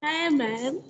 Hi, ma'am.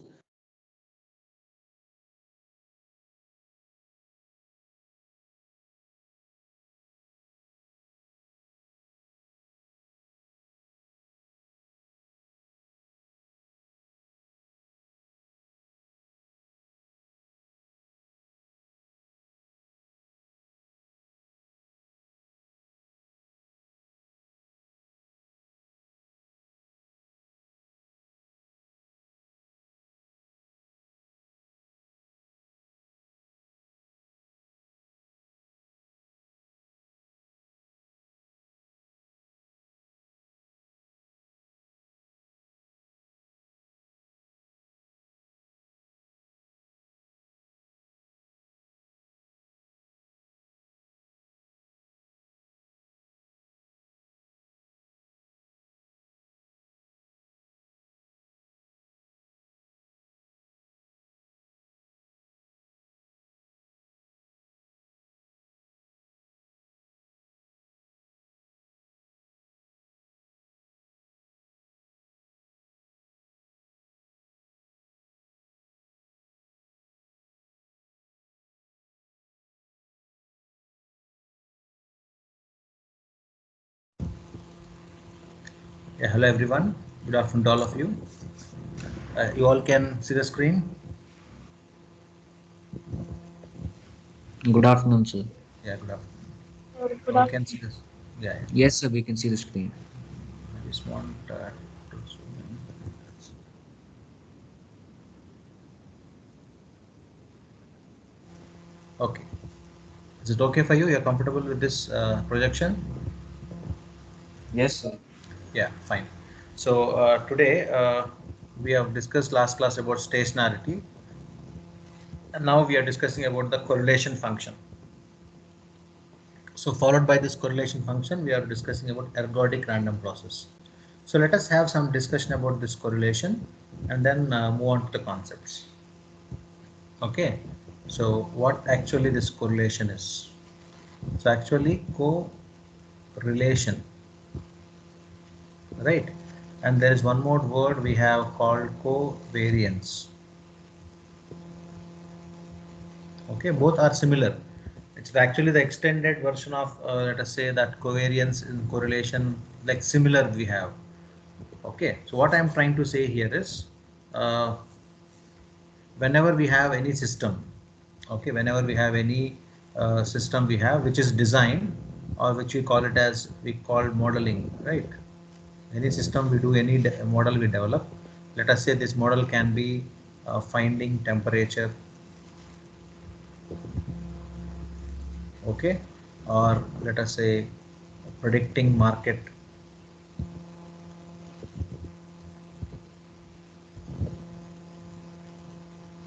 Yeah, hello everyone. Good afternoon to all of you. You all can see the screen. Good afternoon, sir. Yeah, good afternoon. Good You all can see afternoon. this. Yeah, yeah. Yes, sir, we can see the screen. I just want to zoom in. Okay. Is it okay for you? You're comfortable with this projection? Yes, sir. Yeah, fine. So today we have discussed last class about stationarity, and now we are discussing about the correlation function. So followed by this correlation function, we are discussing about ergodic random process. So let us have some discussion about this correlation and then move on to the concepts. Okay, so what actually this correlation is? So actually correlation, right? And there is one more word we have called covariance. Okay, both are similar. It's actually the extended version of let us say that covariance and correlation, like similar we have. Okay, so what I'm trying to say here is uh, whenever we have any system, okay, whenever we have any system we have which is designed, or which we call it as we call modeling, right? Any system we do, any model we develop, let us say this model can be finding temperature, okay, or let us say predicting market,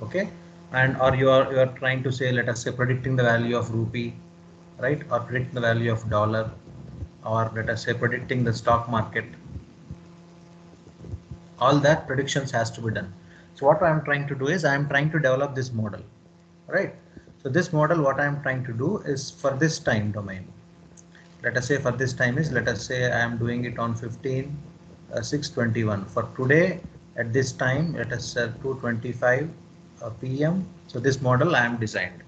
okay, and or you are trying to say, let us say, predicting the value of rupee, right, or predict the value of dollar, or let us say predicting the stock market. All that predictions has to be done. So what I'm trying to do is I'm trying to develop this model, right? So this model, what I'm trying to do is for this time domain, let us say for this time is, let us say I am doing it on 15 6:21 for today. At this time, let us say 2:25 p.m. So this model I am designed.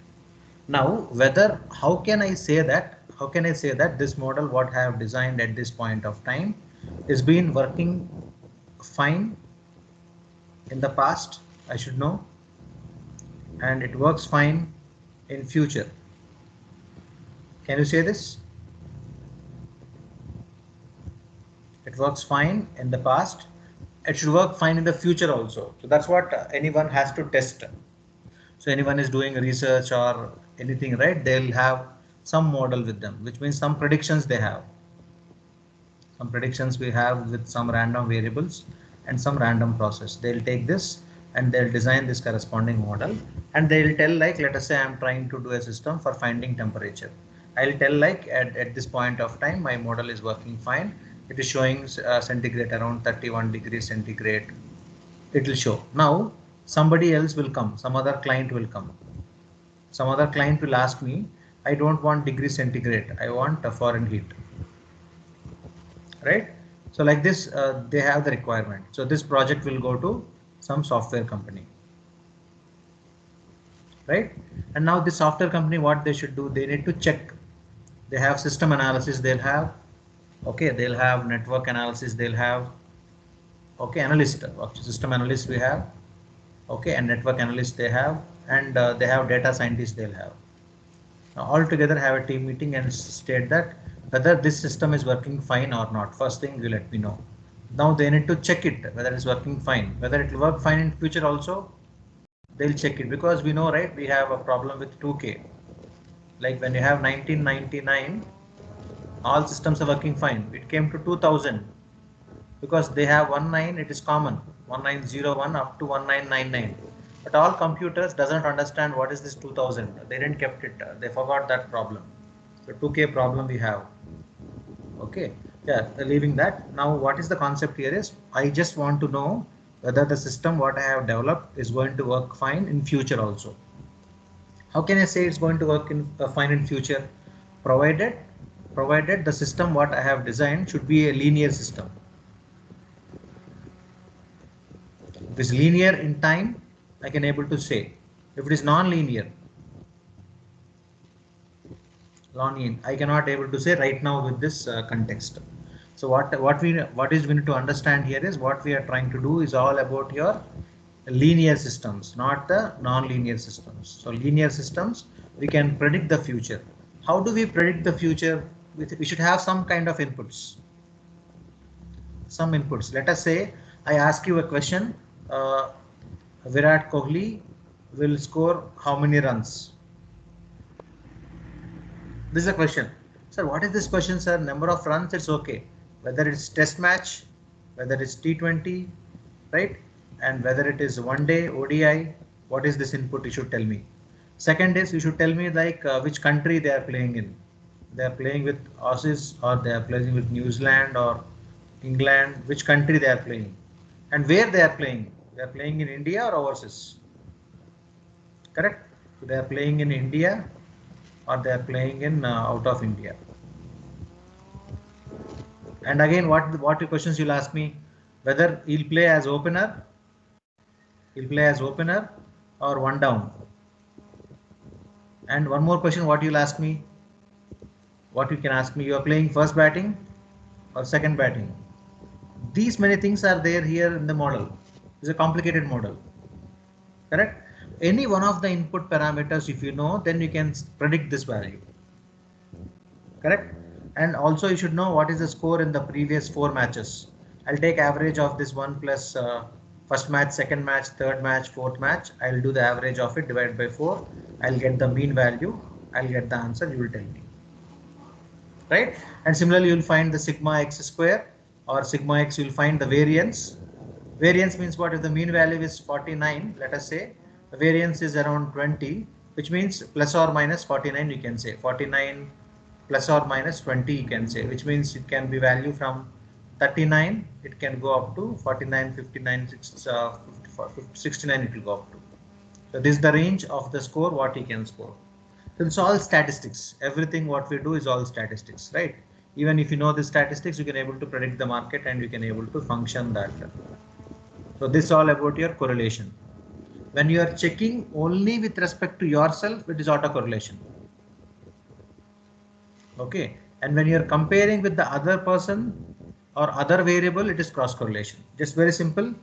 Now whether, how can I say that this model what I have designed at this point of time is been working fine in the past, I should know, and it works fine in future. Can you say this? It works fine in the past, it should work fine in the future also. So that's what anyone has to test. So anyone is doing research or anything, right? They'll have some model with them, which means some predictions they have. Some predictions we have with some random variables and some random process. They'll take this and they'll design this corresponding model, and they'll tell, like, let us say I'm trying to do a system for finding temperature. I'll tell like at this point of time my model is working fine. It is showing centigrade around 31 degrees centigrade. It will show. Now somebody else will come, some other client will come, some other client will ask me, I don't want degree centigrade, I want a foreign heat, right? So like this they have the requirement. So this project will go to some software company, right? And now this software company, what they should do, they need to check. They have system analysis, they'll have, okay, they'll have network analysis, they'll have, okay, analyst, system analyst we have, okay, and network analyst they have, and they have data scientists they'll have. Now all together have a team meeting and state that whether this system is working fine or not. First thing you let me know. Now they need to check it whether it's working fine, whether it will work fine in future also. They'll check it because we know, right, we have a problem with 2K. Like when you have 1999, all systems are working fine. It came to 2000 because they have 19, it is common, 1901 up to 1999. But all computers doesn't understand what is this 2000. They didn't kept it. They forgot that problem. So 2K problem we have. Okay, yeah, leaving that. Now what is the concept here is, I just want to know whether the system what I have developed is going to work fine in future also. How can I say it's going to work in fine in future? Provided the system what I have designed should be a linear system. If it's linear in time, I can able to say. If it is non-linear, I cannot able to say right now with this context. So what is we need to understand here is, what we are trying to do is all about your linear systems, not the non-linear systems. So linear systems, we can predict the future. How do we predict the future? We should have some kind of inputs. Some inputs. Let us say I ask you a question. Virat Kohli will score how many runs? This is a question. Sir, what is this question, sir? Number of runs, it's okay. Whether it's test match, whether it's T20, right? And whether it is one day ODI, what is this input? You should tell me. Second is, you should tell me like which country they are playing in. They are playing with Aussies, or they are playing with New Zealand or England, which country they are playing, and where they are playing. They are playing in India or overseas. Correct? So they are playing in India, or they are playing in out of India. And again, what questions you'll ask me? Whether he'll play as opener, or one down. And one more question, what you'll ask me? What you can ask me? You are playing first batting or second batting. These many things are there here in the model. It's a complicated model. Correct? Any one of the input parameters, if you know, then you can predict this value. Correct? And also you should know what is the score in the previous 4 matches. I'll take average of this one plus first match, second match, third match, fourth match. I'll do the average of it divided by 4. I'll get the mean value. I'll get the answer. You will tell me. Right? And similarly, you'll find the sigma x square or sigma x. You'll find the variance. Variance means what? If the mean value is 49, let us say the variance is around 20, which means plus or minus 49. You can say 49 plus or minus 20. You can say, which means it can be value from 39. It can go up to 49, 59, 69. It will go up to. So this is the range of the score what he can score. So it's all statistics. Everything what we do is all statistics, right? Even if you know the statistics, you can able to predict the market and you can able to function that. So this is all about your correlation. When you are checking only with respect to yourself, it is autocorrelation. Okay. And when you are comparing with the other person or other variable, it is cross correlation. Just very simple.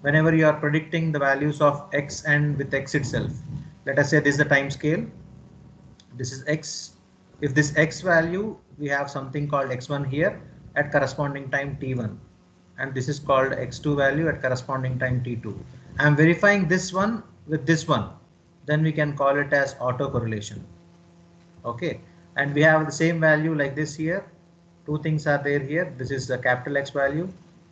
Whenever you are predicting the values of x and with x itself, let us say this is the time scale. This is x. If this x value, we have something called x1 here at corresponding time t1, and this is called x2 value at corresponding time t2. I am verifying this one with this one, then we can call it as autocorrelation. Okay, and we have the same value like this here. Two things are there here. This is the capital X value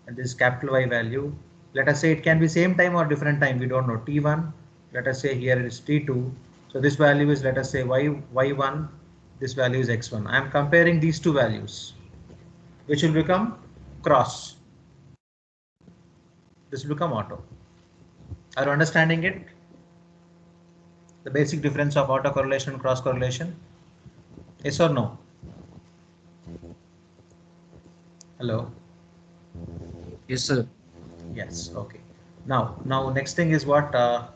and this is capital Y value. Let us say it can be same time or different time. We don't know. T1. Let us say here it is T2. So this value is, let us say Y1. This value is X1. I am comparing these two values, which will become cross. This will become auto. Are you understanding it? The basic difference of autocorrelation and cross correlation. Yes or no? Hello. Yes, sir. Yes. Okay. Now next thing is what,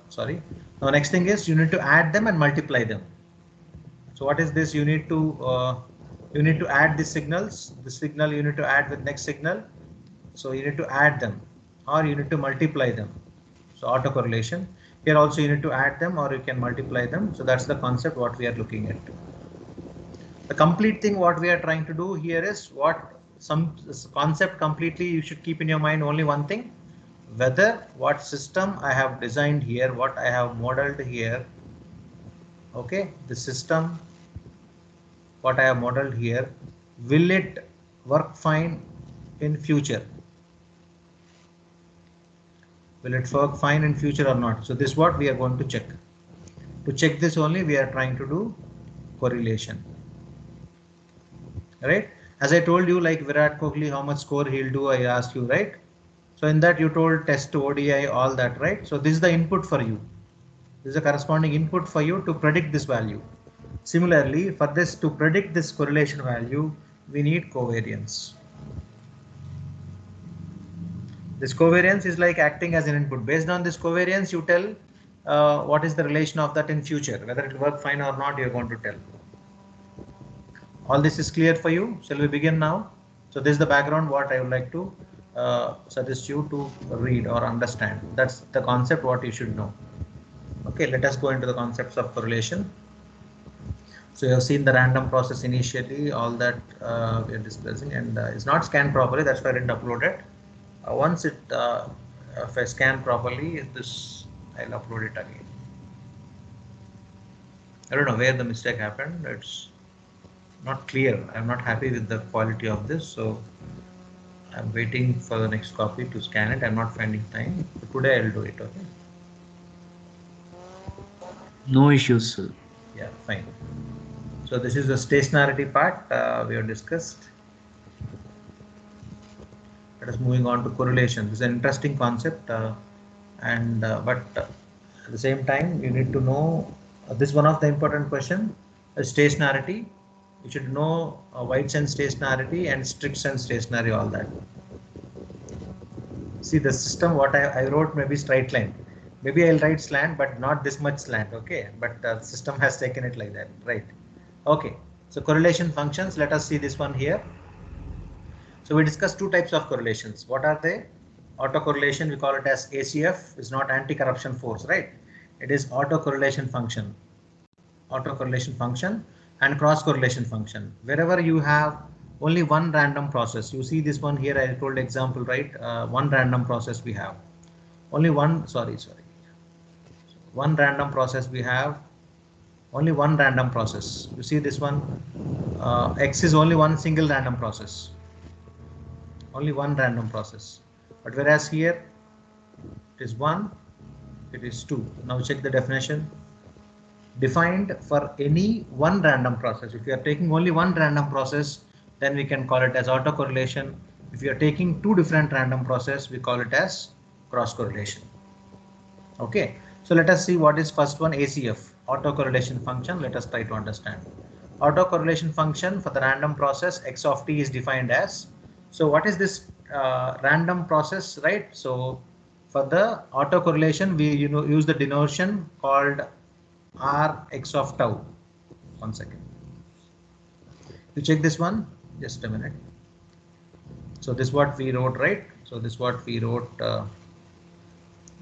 sorry. Now next thing is you need to add them and multiply them. So what is this? You need to add the signals. The signal you need to add with next signal. So you need to add them or you need to multiply them. So autocorrelation. Here also you need to add them or you can multiply them. So that's the concept what we are looking at. The complete thing what we are trying to do here is what some concept completely you should keep in your mind only one thing, whether what system I have designed here, what I have modeled here, okay, the system what I have modeled here, will it work fine in future? Will it work fine in future or not? So this is what we are going to check. To check this only we are trying to do correlation. Right? As I told you, like Virat Kohli, how much score he'll do, I asked you, right? So in that you told test ODI, all that, right? So this is the input for you. This is a corresponding input for you to predict this value. Similarly, for this to predict this correlation value, we need covariance. This covariance is like acting as an input. Based on this covariance, you tell what is the relation of that in future, whether it will work fine or not, you're going to tell. All this is clear for you. Shall we begin now? So this is the background what I would like to suggest you to read or understand. That's the concept what you should know. Okay, let us go into the concepts of correlation. So you have seen the random process initially, all that we are discussing, and it's not scanned properly. That's why I didn't upload it. Once it if I scan properly, this I'll upload it again. I don't know where the mistake happened. It's not clear. I'm not happy with the quality of this, so I'm waiting for the next copy to scan it. I'm not finding time. Today I'll do it. Okay. No issues, sir. Yeah, fine. So this is the stationarity part we have discussed. Let us moving on to correlation. This is an interesting concept, but at the same time, you need to know this is one of the important question. Stationarity. You should know wide sense stationarity and strict sense stationary. All that. See the system. What I wrote maybe straight line. Maybe I'll write slant, but not this much slant. Okay, but the system has taken it like that, right? Okay. So correlation functions. Let us see this one here. So we discussed two types of correlations. What are they? Autocorrelation, we call it as ACF, is not anti-corruption force, right? It is autocorrelation function. Autocorrelation function and cross-correlation function. Wherever you have only one random process, you see this one here, I told example, right? One random process we have. Only one, one random process we have. Only one random process. You see this one, X is only one single random process. Only one random process, but whereas here it is 1, it is 2. Now check the definition. Defined for any one random process. If you are taking only one random process, then we can call it as autocorrelation. If you are taking two different random process, we call it as cross correlation. Okay, so let us see what is first one, ACF, autocorrelation function. Let us try to understand. Autocorrelation function for the random process x of t is defined as, so what is this random process, right? So for the autocorrelation, we use the denotation called r x of tau. 1 second. You check this one, just a minute. So this is what we wrote, right? So this is what we wrote.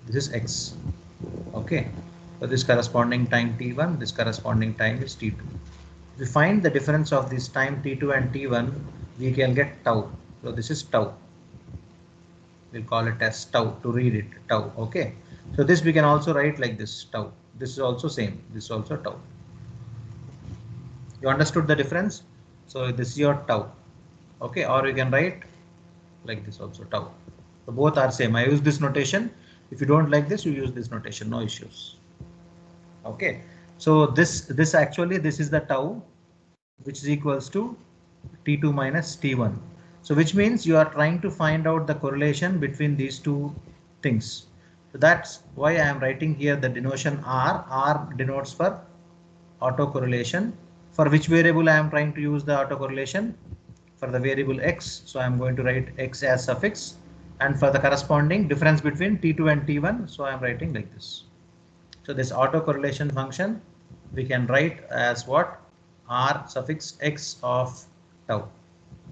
This is x. Okay. So this corresponding time t1, this corresponding time is t2. If we find the difference of this time t2 and t1, we can get tau. So this is tau. We'll call it as tau to read it, tau. Okay. So this we can also write like this, tau. This is also same. This is also tau. You understood the difference? So this is your tau. Okay. Or you can write like this also, tau. So both are same. I use this notation. If you don't like this, you use this notation. No issues. Okay. So this actually, this is the tau, which is equals to t2 minus t1. So which means you are trying to find out the correlation between these two things. So that's why I am writing here the denotation R. R denotes for autocorrelation. For which variable I am trying to use the autocorrelation? For the variable x. So I am going to write x as suffix. and for the corresponding difference between T2 and T1, so I am writing like this. So this autocorrelation function we can write as what? R suffix x of tau.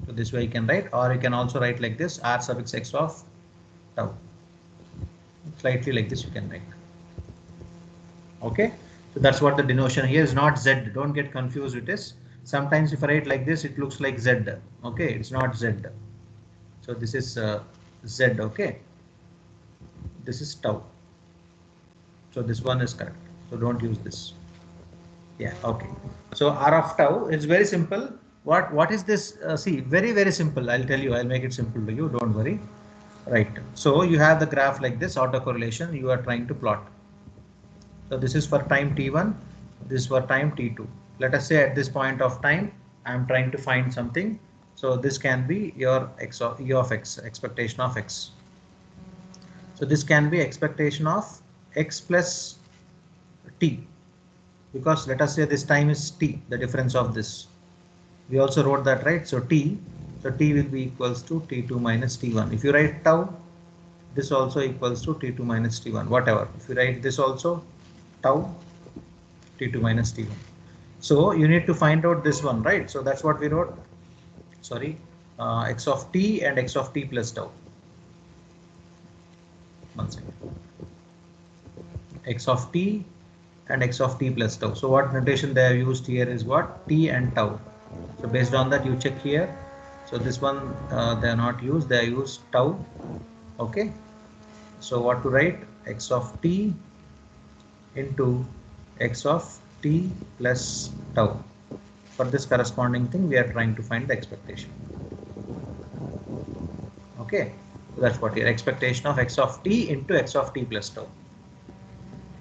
So this way you can write, or you can also write like this, R suffix x of tau. Slightly like this you can write. Okay, so that's what the denotation here is, not Z. Don't get confused with this. Sometimes if I write like this, it looks like Z. Okay, it's not Z. So this is Z. Okay, this is tau. So this one is correct. So don't use this. Yeah. Okay. So R of tau is very simple. What is this? See, very simple. I'll tell you. I'll make it simple to you. Don't worry. Right. So you have the graph like this, autocorrelation. You are trying to plot. So this is for time t1, this is for time t2. Let us say at this point of time, I am trying to find something. So this can be your x of e of x, expectation of x. So this can be expectation of x plus t, because let us say this time is t, the difference of this. We also wrote that, right? So t will be equals to t2 minus t1. If you write tau, this also equals to t2 minus t1, whatever. If you write this also, tau t2 minus t1. So you need to find out this one, right? So that's what we wrote. Sorry, x of t and x of t plus tau. One second. X of t and x of t plus tau. So what notation they have used here is what? T and tau. So based on that you check here. So this one they are not used. They are used tau. Okay. So what to write? X of t into x of t plus tau. For this corresponding thing, we are trying to find the expectation. Okay, so that's what your expectation of x of t into x of t plus tau.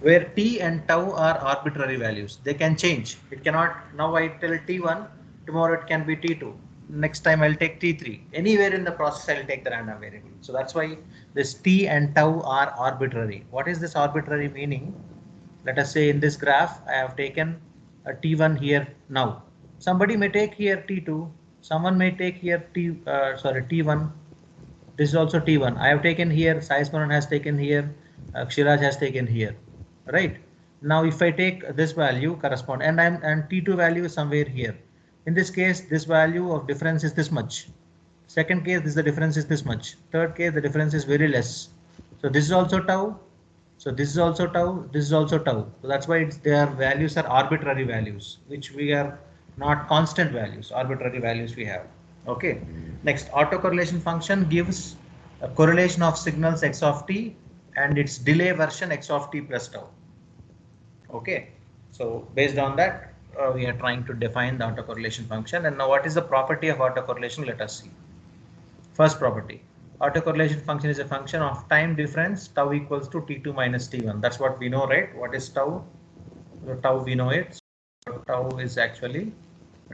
Where t and tau are arbitrary values, they can change. It cannot, now I tell t1, tomorrow it can be t2. Next time I'll take t3. Anywhere in the process I'll take the random variable. So that's why this t and tau are arbitrary. What is this arbitrary meaning? Let us say in this graph, I have taken a t1 here now. Somebody may take here t2. Someone may take here t1. This is also t1. I have taken here. Sai Smaran has taken here. Kshiraj has taken here. Right. Now, if I take this value correspond, and t2 value is somewhere here. In this case, this value of difference is this much. Second case, the difference is this much. Third case, the difference is very less. So this is also tau. So this is also tau, this is also tau. So that's why their values are arbitrary values, which we are not constant values, arbitrary values we have. Okay. Next, autocorrelation function gives a correlation of signals x of t and its delay version x of t plus tau. Okay. So based on that, we are trying to define the autocorrelation function. And now what is the property of autocorrelation? Let us see. First property. Autocorrelation function is a function of time difference, tau equals to t2 minus t1. That's what we know, right? What is tau? So tau we know it. So tau is actually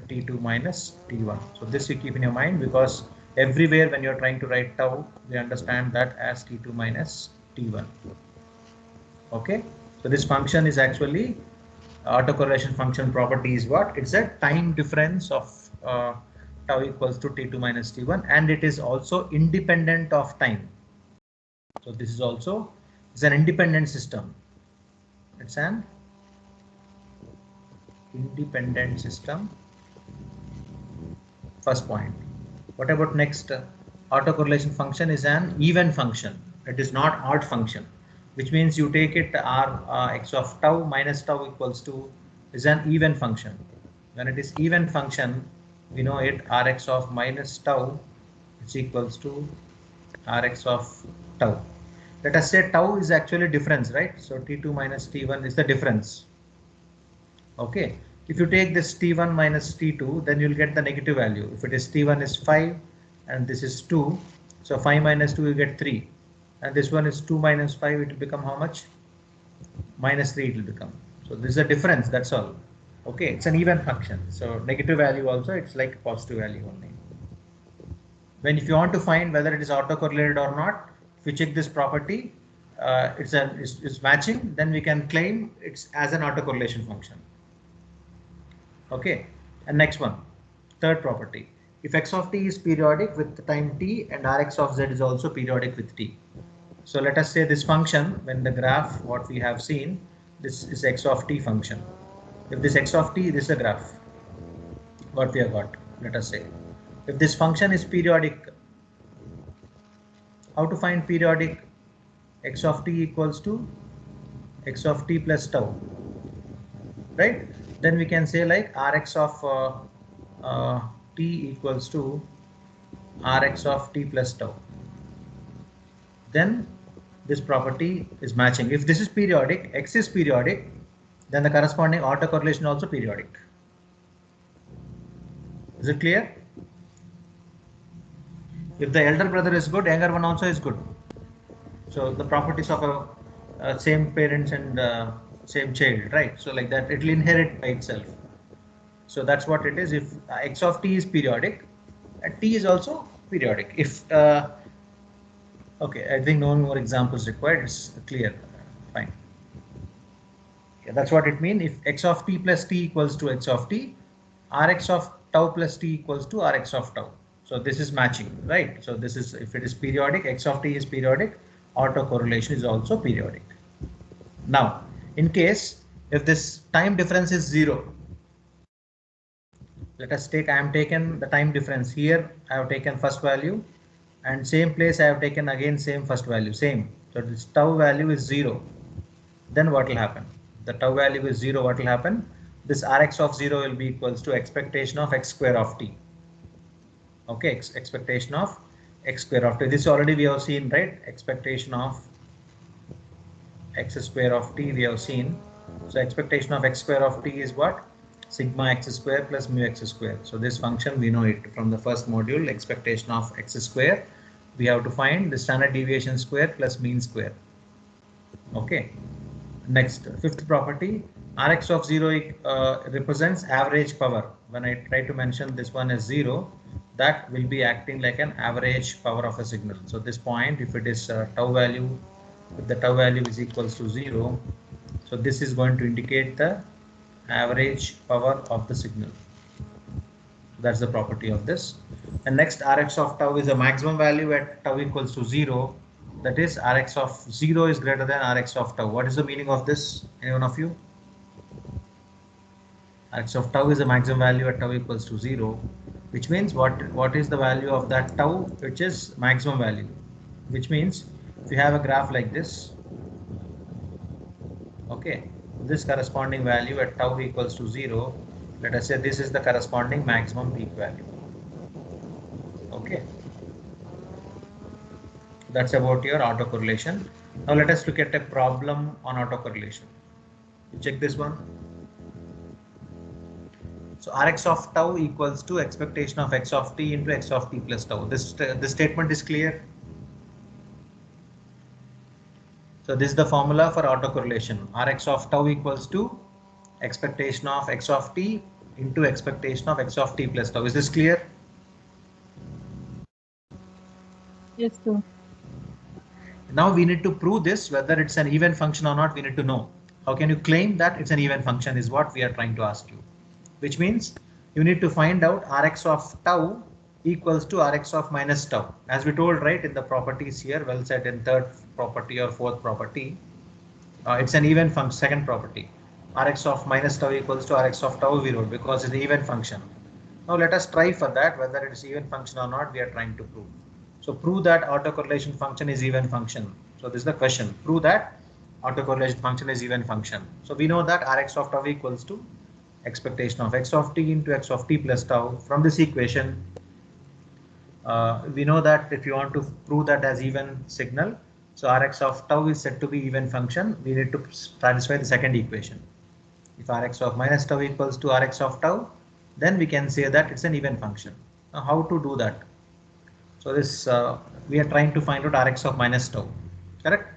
t2 minus t1. So this you keep in your mind, because everywhere when you're trying to write tau, we understand that as t2 minus t1. Okay. So this function is actually autocorrelation function property is what? It's a time difference of tau equals to t2 minus t1, and it is also independent of time. So this is also an independent system. It's an independent system. First point. What about next? Autocorrelation function is an even function. It is not odd function, which means you take it r x of tau minus tau equals to is an even function. When it is even function, we know it rx of minus tau is equals to rx of tau. Let us say tau is actually difference, right? So t2 minus t1 is the difference. Okay. If you take this t1 minus t2, then you'll get the negative value. If it is t1 is 5 and this is 2, so 5 minus 2 you get 3, and this one is 2 minus 5, it will become how much? Minus 3 it will become. So this is a difference, that's all. Okay, it's an even function. So negative value also, it's like positive value only. When if you want to find whether it is autocorrelated or not, if you check this property, it's matching, then we can claim it's as an autocorrelation function. Okay, and next one, third property. if x of t is periodic with time t and Rx of z is also periodic with t. So let us say this function, when the graph what we have seen, this is x of t function. If this x of t, this is a graph what we have got. Let us say if this function is periodic, how to find periodic? X of t equals to x of t plus tau, right? Then we can say like Rx of t equals to Rx of t plus tau. Then this property is matching. If this is periodic, x is periodic, then the corresponding autocorrelation also periodic. Is it clear? If the elder brother is good, younger one also is good. So the properties of a same parents and same child, right? So like that, it will inherit by itself. So that's what it is. If x of t is periodic, and t is also periodic. If okay, I think no more examples required. It's clear. Fine. Yeah, that's what it means. If x of t plus t equals to x of t, Rx of tau plus t equals to Rx of tau. So this is matching, right? So this is, if it is periodic, x of t is periodic, autocorrelation is also periodic. Now, in case if this time difference is 0, let us take, I am taken the time difference here, I have taken first value, and same place I have taken again same first value, same. So this tau value is 0. Then what will happen? The tau value is 0, what will happen? This Rx of 0 will be equals to expectation of x square of t. Okay, expectation of x square of t. This already we have seen, right? Expectation of x square of t we have seen. So expectation of x square of t is what? Sigma x square plus mu x square. So this function we know it from the first module, expectation of x square. We have to find the standard deviation square plus mean square. Okay. Next, fifth property, Rx of 0 represents average power. When I try to mention this one as 0, that will be acting like an average power of a signal. So this point, if it is tau value, if the tau value is equals to 0, so this is going to indicate the average power of the signal. That's the property of this. And next, Rx of tau is a maximum value at tau equals to 0. That is, Rx of 0 is greater than Rx of tau. What is the meaning of this? Any one of you? Rx of tau is a maximum value at tau equals to 0, which means what is the value of that tau, which is maximum value, which means if you have a graph like this, okay, this corresponding value at tau equals to 0, let us say this is the corresponding maximum peak value. Okay, that's about your autocorrelation. Now let us look at a problem on autocorrelation. Check this one. So Rx of tau equals to expectation of x of t into x of t plus tau. This statement is clear. So this is the formula for autocorrelation. Rx of tau equals to expectation of x of t into expectation of x of t plus tau. Is this clear? Yes, sir. Now we need to prove this, whether it's an even function or not, we need to know. How can you claim that it's an even function is what we are trying to ask you. Which means you need to find out Rx of tau equals to Rx of minus tau. As we told, right, in the properties here, well said in third property or fourth property, it's an even function, second property. Rx of minus tau equals to Rx of tau we wrote because it's an even function. Now let us try for that, whether it is even function or not, we are trying to prove. So prove that autocorrelation function is even function. So this is the question. Prove that autocorrelation function is even function. So we know that Rx of tau equals to expectation of x of t into x of t plus tau. From this equation, we know that if you want to prove that as even signal, so Rx of tau is said to be even function, we need to satisfy the second equation. If Rx of minus tau equals to Rx of tau, then we can say that it's an even function. Now how to do that? So this we are trying to find out Rx of minus tau, correct?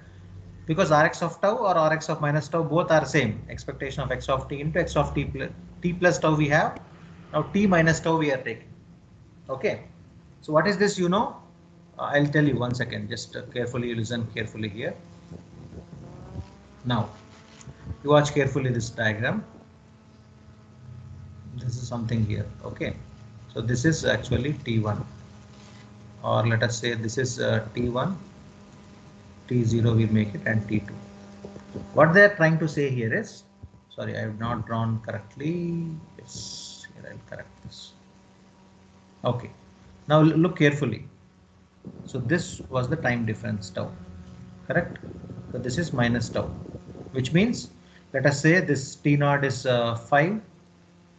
Because Rx of tau or Rx of minus tau both are same. Expectation of x of t into x of t plus tau we have. Now t minus tau we are taking. Okay. So what is this? You know, I'll tell you 1 second. Just carefully listen carefully here. Now you watch carefully this diagram. This is something here. Okay. So this is actually T1, or let us say this is T1, T0 we make it, and T2. What they are trying to say here is, sorry, I have not drawn correctly. Yes, here I'll correct this. Okay, now look carefully. So this was the time difference tau, correct? So this is minus tau, which means let us say this T0 is 5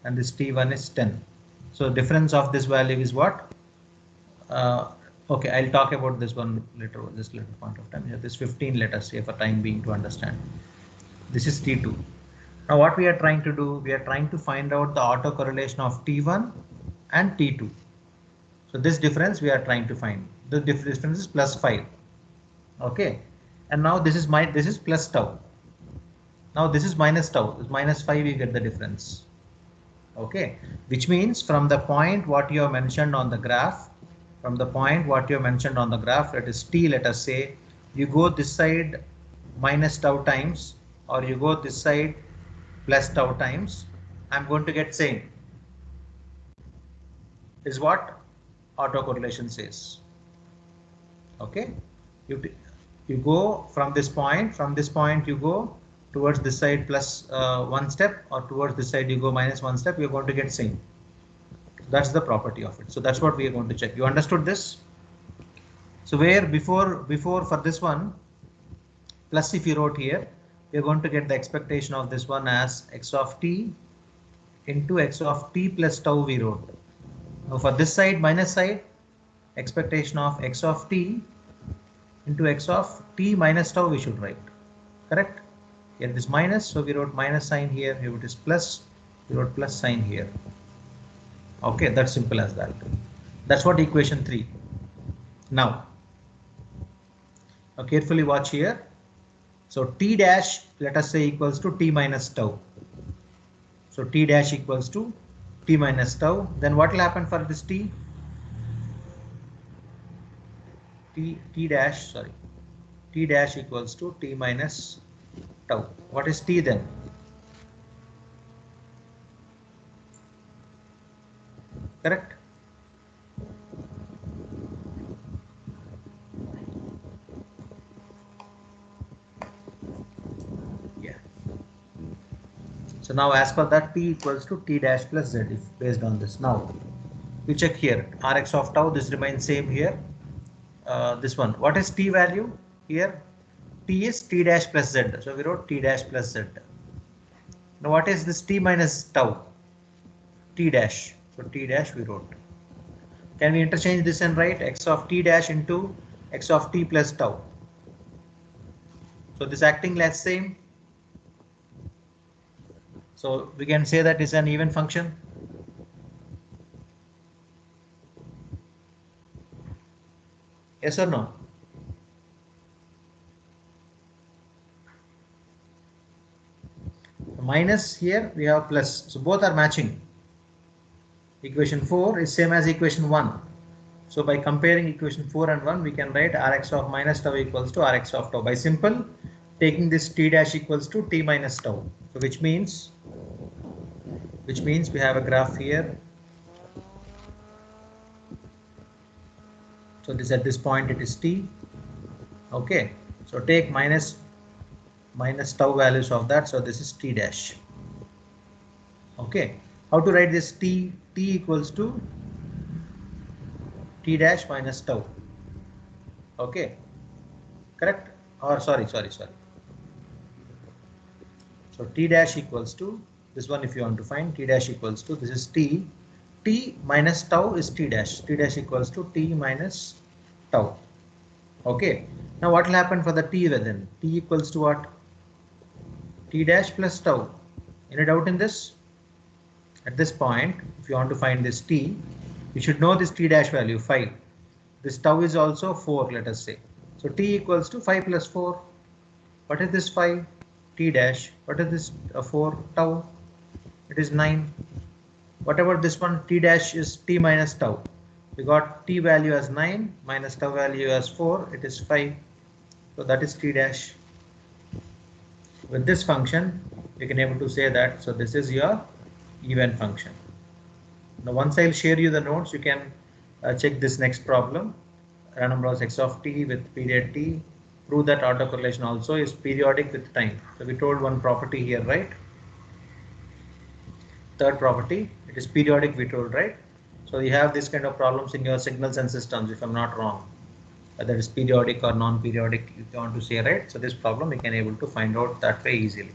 and this T1 is 10. So difference of this value is what? Okay, I'll talk about this one later, this little point of time. Here, this 15, let us say, for time being, to understand. This is T2. Now what we are trying to do, we are trying to find out the autocorrelation of T1 and T2. So this difference we are trying to find. The difference is plus 5. Okay, and now this is plus tau. Now this is minus tau. This minus 5, you get the difference. Okay, which means from the point what you have mentioned on the graph, that is T, let us say, you go this side minus tau times, or you go this side plus tau times, I'm going to get same, is what autocorrelation says. Okay, you go from this point you go towards this side plus 1 step, or towards this side you go minus 1 step, you're going to get same. That's the property of it. So that's what we are going to check. You understood this? So where before for this one, plus if you wrote here, we are going to get the expectation of this one as x of t into x of t plus tau we wrote. Now for this side, minus side, expectation of x of t into x of t minus tau we should write. Correct? Here it is minus, so we wrote minus sign here. Here it is plus, we wrote plus sign here. Okay, that's simple as that. That's what equation 3. Now carefully watch here. So t dash, let us say, equals to t minus tau. So t dash equals to t minus tau. Then what will happen for this t? T dash equals to t minus tau. What is t then? Correct? Yeah. So now as per that, t equals to t dash plus z, if based on this. Now we check here, Rx of tau, this remains same here. This one, what is t value here? T is t dash plus z, so we wrote t dash plus z. Now what is this t minus tau? T dash, so t dash we wrote. Can we interchange this and write x of t dash into x of t plus tau? So this acting as same. So we can say that is an even function. Yes or no? Minus here we have plus, so both are matching. Equation 4 is same as equation 1. So by comparing equation 4 and 1, we can write Rx of minus tau equals to Rx of tau by simple taking this t dash equals to t minus tau. So which means we have a graph here. So this at this point it is t. Okay, so take minus tau values of that. So this is t dash. Okay, how to write this t? T equals to t dash minus tau. Okay, correct? Or sorry. So t dash equals to this one. If you want to find t dash equals to, this is t. T minus tau is t dash. T dash equals to t minus tau. Okay. Now what will happen for the t then? T equals to what? T dash plus tau. Any doubt in this? At this point, if you want to find this t, you should know this t dash value 5. This tau is also 4, let us say. So t equals to 5 plus 4. What is this 5? T dash. What is this 4? Tau. It is 9. What about this one? T dash is t minus tau. We got t value as 9 minus tau value as 4. It is 5. So that is t dash. With this function, you can able to say that. So this is your even function. Now once I'll share you the notes, you can check this next problem. Random loss x of t with period t. Prove that autocorrelation also is periodic with time. So we told one property here, right? Third property, it is periodic, we told, right? So you have this kind of problems in your signals and systems, if I'm not wrong, whether it's periodic or non-periodic, if you want to say, right? So this problem we can able to find out that way easily.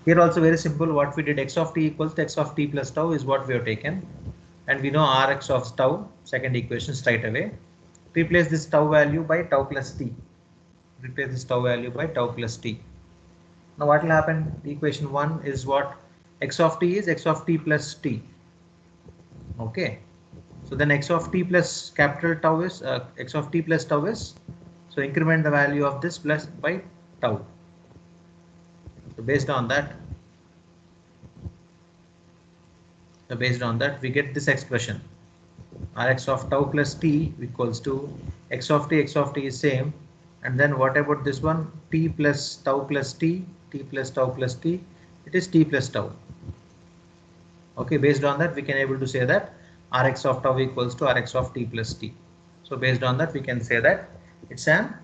Here also very simple, what we did, x of t equals to x of t plus tau is what we have taken, and we know rx of tau, second equation straight away. Replace this tau value by tau plus t. Replace this tau value by tau plus t. Now what will happen? Equation 1 is what? X of t is x of t plus t. Okay. So then x of t plus capital tau is x of t plus tau is. So increment the value of this plus by tau. So based on that, we get this expression. Rx of tau plus t equals to x of t is same. And then what about this one? T plus tau plus t, t plus tau plus t, it is t plus tau. Okay, based on that we can able to say that Rx of tau equals to Rx of t plus t. So based on that we can say that it's an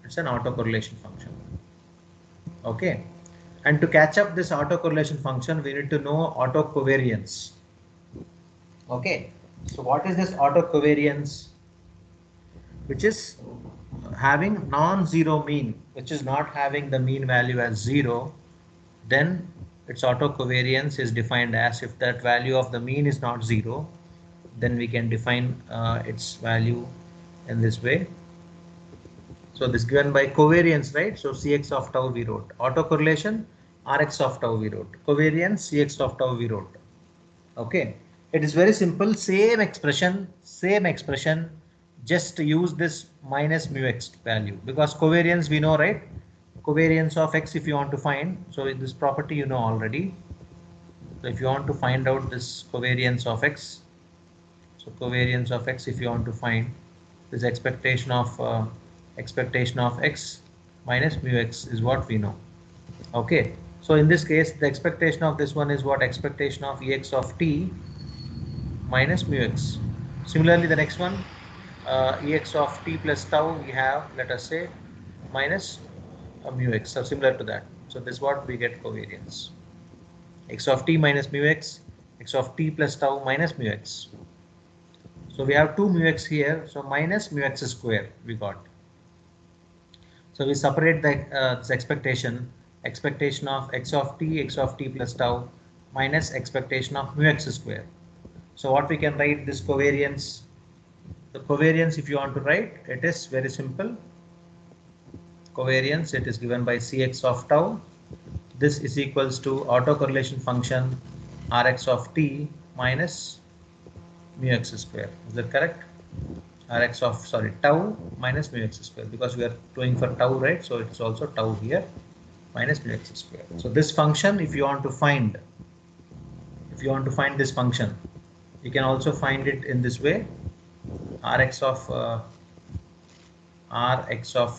autocorrelation function. Okay, and to catch up this autocorrelation function we need to know autocovariance. Okay, so what is this autocovariance? Which is having non-zero mean, which is not having the mean value as 0, then its autocovariance is defined as, if that value of the mean is not 0, then we can define its value in this way. So this given by covariance, right? So Cx of tau we wrote, autocorrelation Rx of tau we wrote, covariance Cx of tau we wrote. Okay, it is very simple, same expression, just use this minus mu x value, because covariance we know, right? Covariance of x if you want to find, so this property you know already. So if you want to find out this covariance of x, so covariance of x, if you want to find this expectation of x minus mu x is what we know. Okay, so in this case the expectation of this one is what? Expectation of ex of t minus mu x. Similarly the next one, ex of t plus tau, we have, let us say, minus mu x. So similar to that. So this is what we get covariance. X of t minus mu x, x of t plus tau minus mu x. So we have 2 mu x here. So minus mu x square we got. So we separate the this expectation of x of t plus tau minus expectation of mu x square. So what we can write this covariance? The covariance, if you want to write, it is very simple. Covariance, it is given by Cx of tau. This is equals to autocorrelation function Rx of t minus mu x square. Is that correct? Rx of, sorry, tau minus mu x square, because we are doing for tau, right? So it's also tau here minus mu x square. So this function, if you want to find this function, you can also find it in this way. Rx of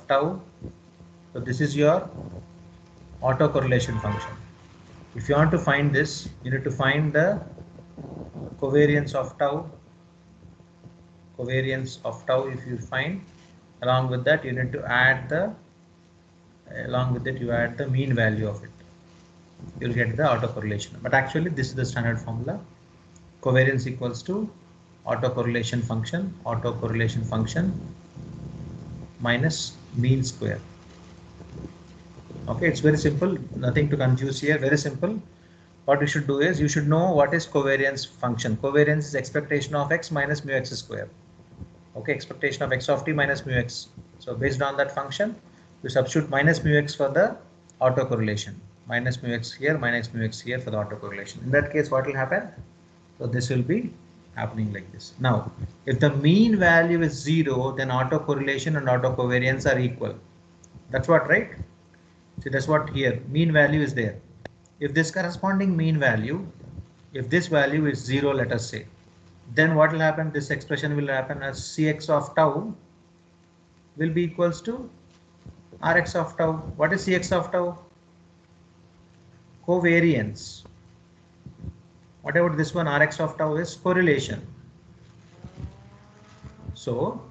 tau. So this is your autocorrelation function. If you want to find this, you need to find the covariance of tau. Covariance of tau, if you find, along with that you need to add the, you add the mean value of it. You'll get the autocorrelation. But actually this is the standard formula. Covariance equals to autocorrelation function minus mean square. Okay, it's very simple, nothing to confuse here, very simple. What you should do is, you should know what is covariance function. Covariance is expectation of x minus mu x square. Okay, expectation of x of t minus mu x. So based on that function, you substitute minus mu x for the autocorrelation. Minus mu x here, minus mu x here for the autocorrelation. In that case, what will happen? So this will be happening like this. Now, if the mean value is 0, then autocorrelation and autocovariance are equal. That's what, right? See, that's what here, mean value is there. If this corresponding mean value, if this value is 0, let us say, then what will happen? This expression will happen as Cx of tau will be equals to Rx of tau. What is Cx of tau? Covariance. What about this one? Rx of tau is correlation. So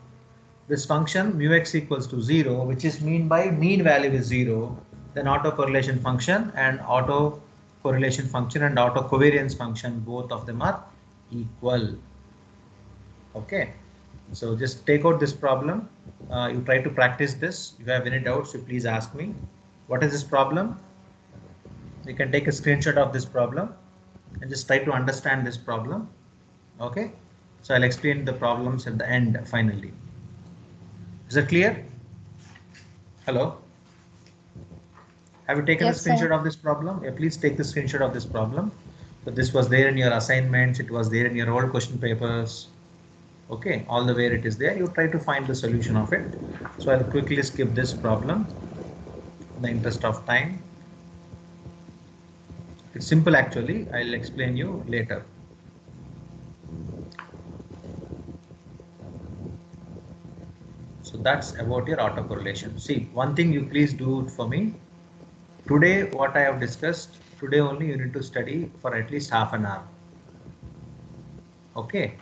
this function mu x equals to 0, which is mean by mean value is 0, then autocorrelation function and autocorrelation function and autocovariance function, both of them are equal. Okay, so just take out this problem. You try to practice this. If you have any doubts, you please ask me. What is this problem? You can take a screenshot of this problem and just try to understand this problem. Okay, so I'll explain the problems at the end finally. Is it clear? Hello? Have you taken a screenshot of this problem? Yeah, please take the screenshot of this problem. So this was there in your assignments, it was there in your old question papers. Okay, all the way it is there. You try to find the solution of it. So I'll quickly skip this problem in the interest of time. It's simple actually. I'll explain you later. So that's about your autocorrelation. See, one thing you please do for me. Today, what I have discussed, today only you need to study for at least half an hour. Okay.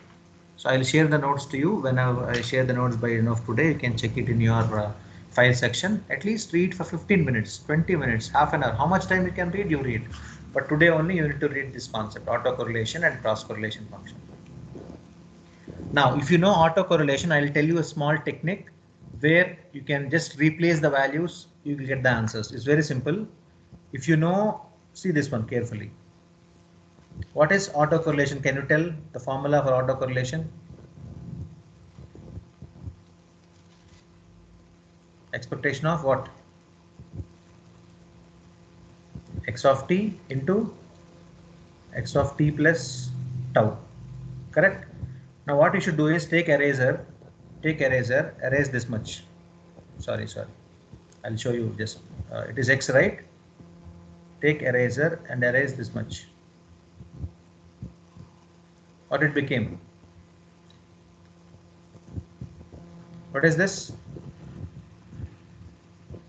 So I'll share the notes to you. Whenever I share the notes by end of today, you can check it in your file section. At least read for 15 minutes, 20 minutes, half an hour. How much time you can read, you read. But today only you need to read this concept, autocorrelation and cross-correlation function. Now, if you know autocorrelation, I'll tell you a small technique where you can just replace the values, you will get the answers. It's very simple. If you know, see this one carefully. What is autocorrelation? Can you tell the formula for autocorrelation? Expectation of what? X of t into x of t plus tau. Correct? Now what you should do is take eraser, erase this much. Sorry. I'll show you this. It is x, right? Take eraser and erase this much. What it became? What is this?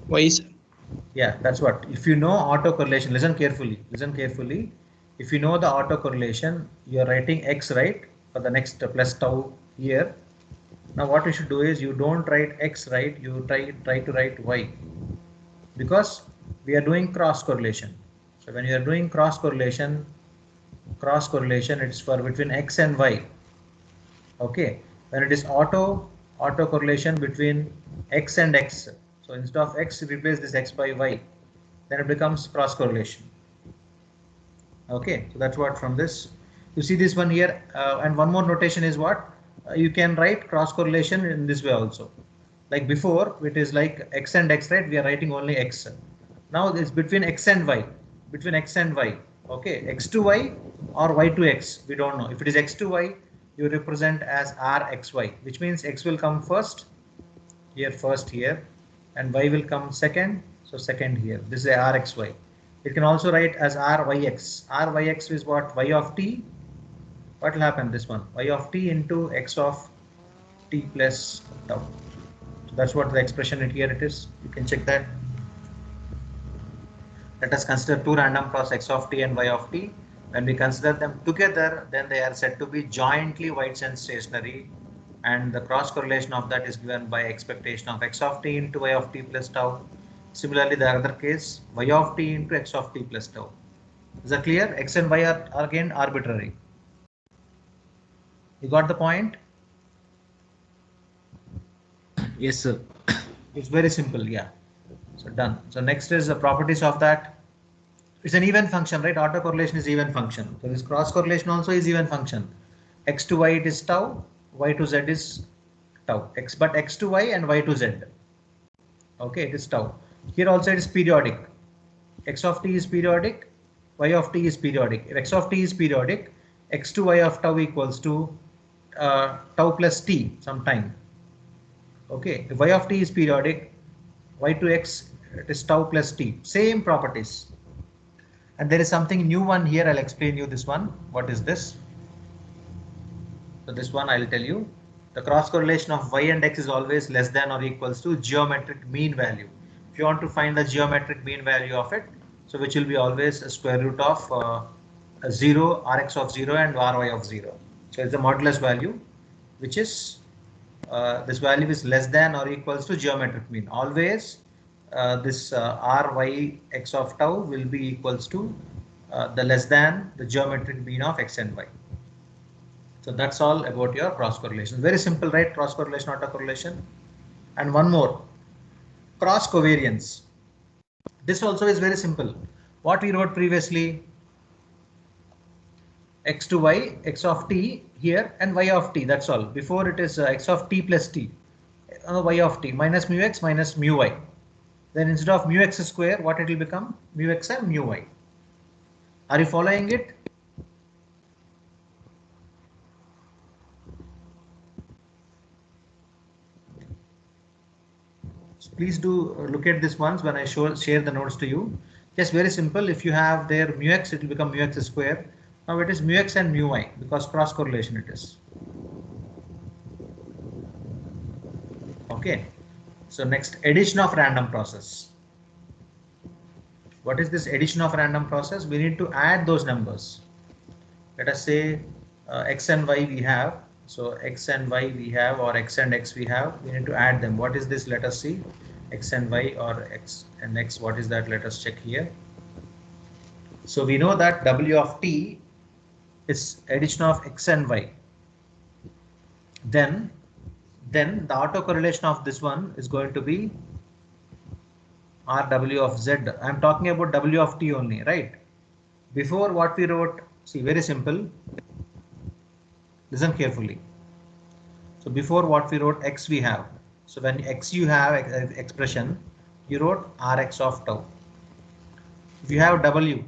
Y, sir. Yeah, that's what. If you know autocorrelation, listen carefully. If you know the autocorrelation, you're writing x, right? For the next plus tau here. Now what you should do is you don't write x, right? You try to write y, because we are doing cross correlation. So when you are doing cross correlation, it's for between x and y. Okay. When it is auto correlation between x and x. So instead of x, replace this x by y. Then it becomes cross correlation. Okay. So that's what from this. You see this one here, and one more notation is what? You can write cross correlation in this way also. Like before, it is like x and x, right? We are writing only x. Now it's between x and y. Okay, x to y or y to x, we don't know. If it is x to y, you represent as rxy, which means x will come first here, and y will come second. So second here. This is a rxy. It can also write as ryx. Ryx is what? Y of t. What will happen? This one, y of t into x of t plus tau. So that's what the expression here it is. You can check that. Let us consider two random cross x of t and y of t. When we consider them together, then they are said to be jointly White's and stationary, and the cross correlation of that is given by expectation of x of t into y of t plus tau. Similarly, the other case, y of t into x of t plus tau. Is that clear? X and y are again arbitrary. You got the point? Yes, sir. It's very simple, yeah. So done. So next is the properties of that. It's an even function, right? Autocorrelation is even function. So this cross correlation also is even function. X to y it is tau, y to z is tau. But x to y and y to z. Okay, it is tau. Here also it is periodic. X of t is periodic, y of t is periodic. If x of t is periodic, x to y of tau equals to tau plus t sometime. Okay, if y of t is periodic, y to x it is tau plus t. Same properties. And there is something new one here. I'll explain you this one. What is this? So this one I'll tell you. The cross correlation of y and x is always less than or equals to geometric mean value. If you want to find the geometric mean value of it, so which will be always a square root of 0, Rx of 0 and Ry of 0. So it's the modulus value, which is this value is less than or equals to geometric mean. Always this Ry x of tau will be equals to the less than the geometric mean of x and y. So that's all about your cross correlation. Very simple, right? Cross correlation, autocorrelation. And one more, cross covariance. This also is very simple. What we wrote previously, x to y, x of t here and y of t, that's all. Before it is x of t plus t, y of t minus mu x minus mu y. Then instead of mu x square, what it will become? Mu x and mu y. Are you following it? So please do look at this once when I share the notes to you. Just very simple. If you have there mu x, it will become mu x square. Now it is mu x and mu y because cross correlation it is. Okay. So next, addition of random process. What is this addition of random process? We need to add those numbers. Let us say x and y we have. So x and y we have, or x and x we have. We need to add them. What is this? Let us see. X and y, or x and x. What is that? Let us check here. So we know that w of t is addition of x and y. Then the autocorrelation of this one is going to be Rw of z. I am talking about w of t only, right? Before what we wrote, see, very simple. Listen carefully. So before what we wrote, x we have. So when x you have expression, you wrote Rx of tau. If you have w,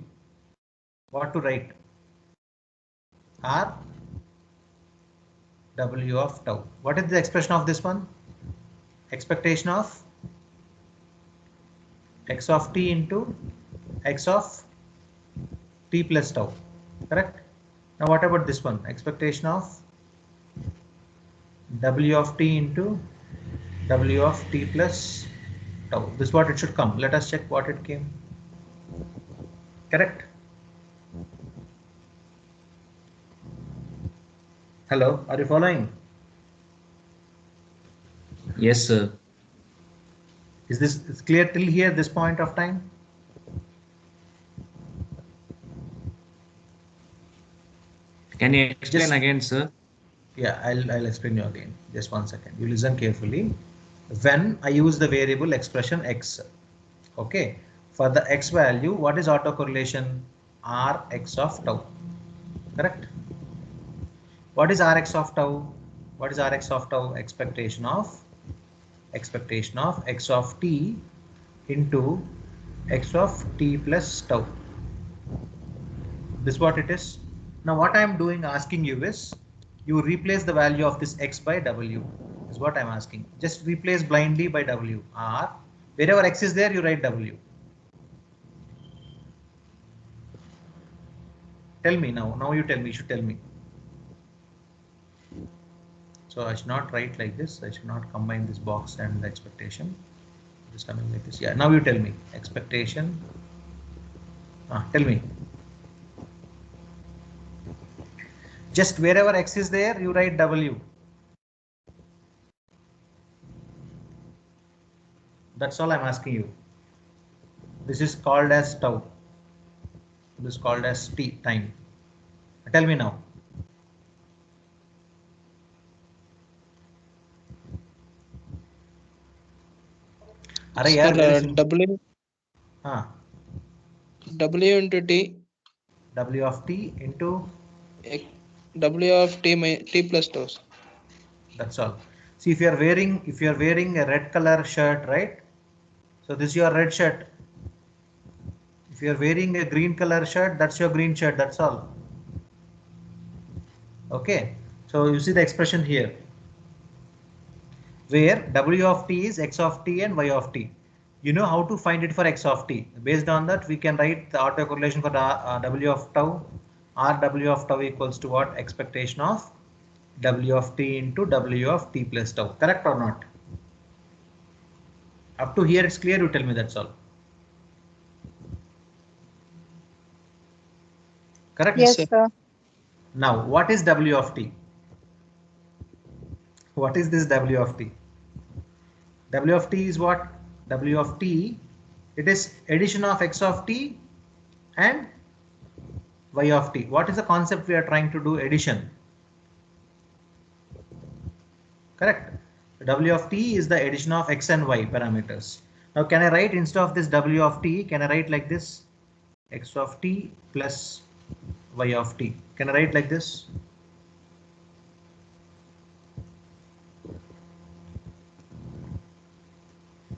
what to write? R w of tau. What is the expression of this one? Expectation of x of t into x of t plus tau. Correct? Now what about this one? Expectation of w of t into w of t plus tau. This is what it should come. Let us check what it came. Correct? Hello, are you following? Yes, sir. Is this clear till here, this point of time? Can you explain Just, again, sir? yeah, I'll explain you again. Just 1 second. You listen carefully. When I use the variable expression x, okay, for the x value, what is autocorrelation? Rx of tau. Correct? What is Rx of tau? What is Rx of tau? Expectation of x of t into x of t plus tau. This is what it is. Now what I am doing, asking you is, you replace the value of this x by w, is what I'm asking. Just replace blindly by w. R, wherever x is there, you write w. Tell me now. Now you tell me. You should tell me. So I should not write like this. I should not combine this box and the expectation. It is coming like this. Yeah. Now you tell me. Expectation. Tell me. Just wherever x is there, you write w. That's all I'm asking you. This is called as tau. This is called as t, time. Tell me now. Sir, W W into T. W of t into W of T plus tau. That's all. See, if you are wearing a red color shirt, right? So this is your red shirt. If you are wearing a green color shirt, that's your green shirt. That's all. Okay. So you see the expression here, where w of t is x of t and y of t. You know how to find it for x of t. Based on that, we can write the autocorrelation for w of tau. Rw of tau equals to what? Expectation of w of t into w of t plus tau. Correct or not? Up to here it's clear, you tell me, that's all. Correct? Yes, Yes, sir. sir. Now, what is W of t? What is this W of t? W of t is what? W of t, it is addition of x of t and y of t. What is the concept we are trying to do? Addition. Correct. W of t is the addition of x and y parameters. Now can I write, instead of this W of t, can I write like this? X of t plus y of t. Can I write like this?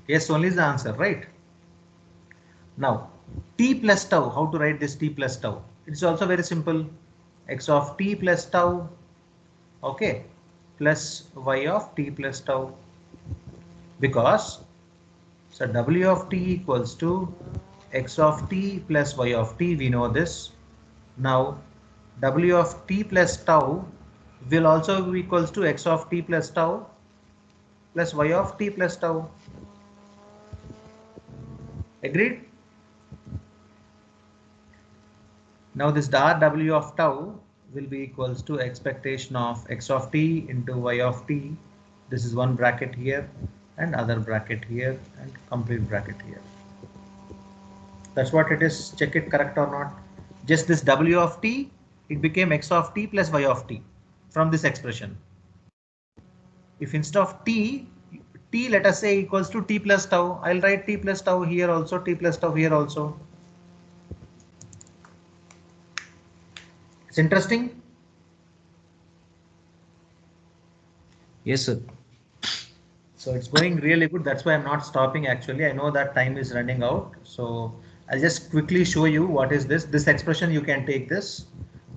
Yes, only is the answer, right? Now t plus tau, how to write this t plus tau? It's also very simple. X of t plus tau, okay, plus y of t plus tau, because so W of t equals to x of t plus y of t, we know this. Now W of t plus tau will also be equals to x of t plus tau plus y of t plus tau. Agreed? Now this W of tau will be equals to expectation of x of t into y of t. This is one bracket here and other bracket here and complete bracket here. That's what it is. Check it correct or not. Just this W of t, it became x of t plus y of t from this expression. If instead of t let us say equals to t plus tau, I'll write t plus tau here also, t plus tau here also. It's interesting. Yes, sir. So it's going really good. That's why I'm not stopping actually. I know that time is running out. So I'll just quickly show you what is this. This expression, you can take this.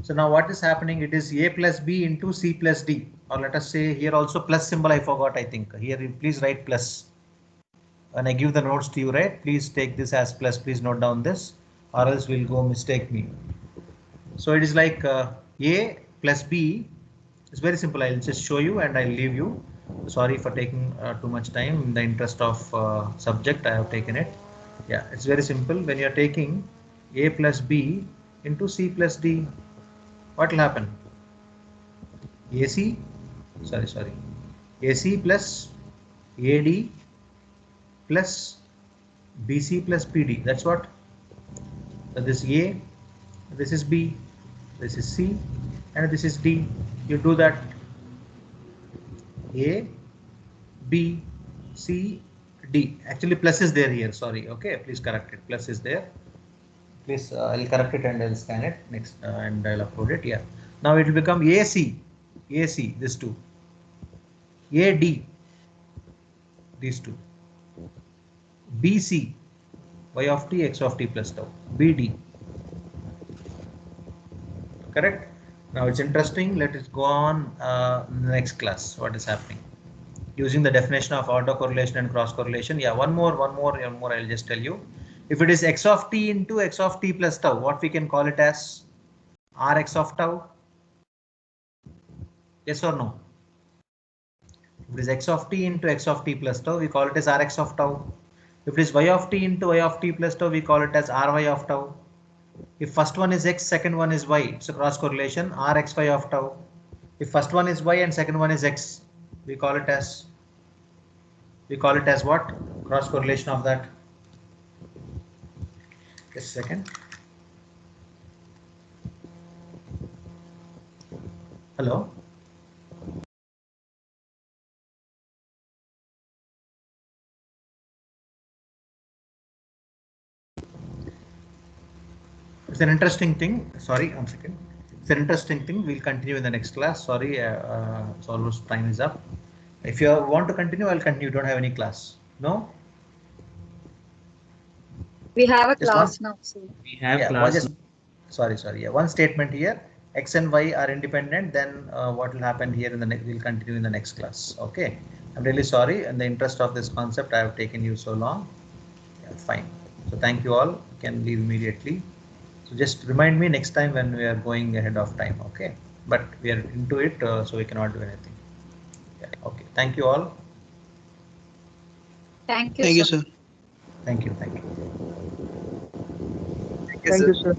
So now what is happening? It is a plus b into c plus d. Or let us say here also plus symbol, I forgot, I think. Here please write plus. When I give the notes to you, right? Please take this as plus. Please note down this, or else we'll go mistake me. So it is like a plus b. It's very simple. I'll just show you and I'll leave you. Sorry for taking too much time. In the interest of subject, I have taken it. Yeah, it's very simple. When you're taking a plus b into c plus d, what will happen? AC, sorry, AC plus AD plus BC plus PD. That's what. So this A, this is B, this is C, and this is D. You do that. A, B, C, D. Actually, plus is there here. Sorry. Okay, please correct it. Plus is there. Please, I'll correct it and I'll scan it next and I'll upload it. Yeah. Now it will become AC, AC. This two. AD. These two. BC. Y of t, x of t plus tau. BD. Correct. Now it's interesting. Let us go on next class. What is happening? Using the definition of autocorrelation and cross correlation. Yeah, one more. I'll just tell you. If it is x of t into x of t plus tau, what we can call it as? Rx of tau. Yes or no? If it is x of t into x of t plus tau, we call it as Rx of tau. If it is y of t into y of t plus tau, we call it as Ry of tau. If first one is x, second one is y, it's a cross correlation, Rxy of tau. If first one is y and second one is x, we call it as what? Cross correlation of that. Just a second. Hello. It's an interesting thing. Sorry, 1 second. It's an interesting thing. We'll continue in the next class. Sorry, it's almost time is up. If you want to continue, I'll continue. You don't have any class. No? We have a Just class one. now, sir. We have Yeah, class. sorry. Yeah, one statement here. X and Y are independent. Then what will happen here in the next? We'll continue in the next class. Okay. I'm really sorry. In the interest of this concept, I have taken you so long. Yeah, fine. So thank you all. You can leave immediately. So just remind me next time when we are going ahead of time. Okay. But we are into it, so we cannot do anything. Yeah. Okay. Thank you all. Thank you, Thank you, sir. sir. Thank you. Thank you, sir.